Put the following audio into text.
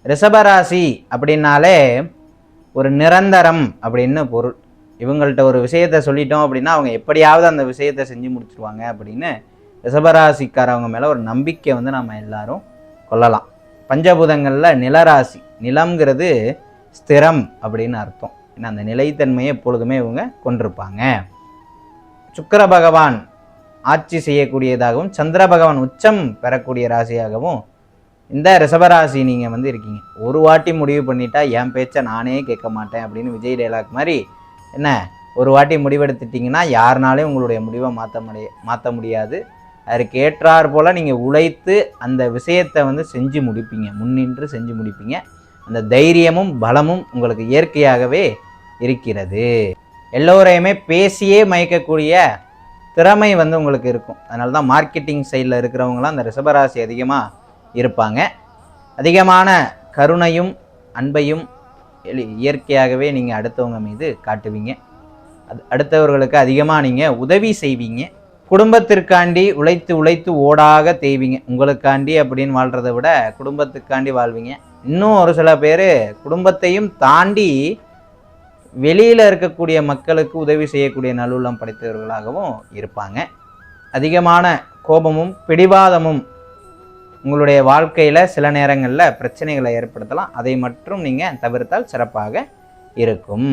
ரிஷபராசி அப்படின்னாலே ஒரு நிரந்தரம் அப்படின்னு பொருள். இவங்கள்ட்ட ஒரு விஷயத்தை சொல்லிட்டோம் அப்படின்னா அவங்க எப்படியாவது அந்த விஷயத்தை செஞ்சு முடிச்சிருவாங்க அப்படின்னு ரிஷபராசிக்காரவங்க மேலே ஒரு நம்பிக்கை நம்ம எல்லாரும் கொள்ளலாம். பஞ்சபூதங்களில் நிலராசி, நிலம்ங்கிறது ஸ்திரம் அப்படின்னு அர்த்தம். ஏன்னா அந்த நிலைத்தன்மையை எப்பொழுதுமே இவங்க கொண்டிருப்பாங்க. சுக்கிர பகவான் ஆட்சி செய்யக்கூடியதாகவும் சந்திர பகவான் உச்சம் பெறக்கூடிய ராசியாகவும் இந்த ரிஷபராசி நீங்கள் இருக்கீங்க. ஒரு வாட்டி முடிவு பண்ணிட்டா என் பேச்சை நானே கேட்க மாட்டேன் அப்படின்னு விஜய் டைலாக் மாதிரி என்ன, ஒரு வாட்டி முடிவெடுத்துட்டிங்கன்னா யாருனாலையும் உங்களுடைய முடிவை மாற்ற முடியாது. அதற்கு ஏற்றார் போல் நீங்கள் உழைத்து அந்த விஷயத்தை செஞ்சு முடிப்பீங்க, முன்னின்று செஞ்சு முடிப்பீங்க. அந்த தைரியமும் பலமும் உங்களுக்கு இயற்கையாகவே இருக்கிறது. எல்லோரையுமே பேசியே மயக்கக்கூடிய திறமை உங்களுக்கு இருக்கும். அதனால தான் மார்க்கெட்டிங் சைடில் இருக்கிறவங்களாம் அந்த ரிஷபராசி அதிகமாக இருப்பாங்க. அதிகமான கருணையும் அன்பையும் இயற்கையாகவே நீங்கள் அடுத்தவங்க மீது காட்டுவீங்க. அடுத்தவர்களுக்கு அதிகமாக நீங்கள் உதவி செய்வீங்க. குடும்பத்திற்காண்டி உழைத்து உழைத்து ஓடாக தேய்வீங்க. உங்களுக்காண்டி அப்படின்னு வாழ்கிறத விட குடும்பத்துக்காண்டி வாழ்வீங்க. இன்னும் ஒரு சில பேர் குடும்பத்தையும் தாண்டி வெளியில் இருக்கக்கூடிய மக்களுக்கு உதவி செய்யக்கூடிய நல்லுள்ளம் படைத்தவர்களாகவும் இருப்பாங்க. அதிகமான கோபமும் பிடிவாதமும் உங்களுடைய வாழ்க்கையில் சில நேரங்களில் பிரச்சனைகளை ஏற்படுத்தலாம். அதை மட்டும் நீங்கள் தவிர்த்தால் சிறப்பாக இருக்கும்.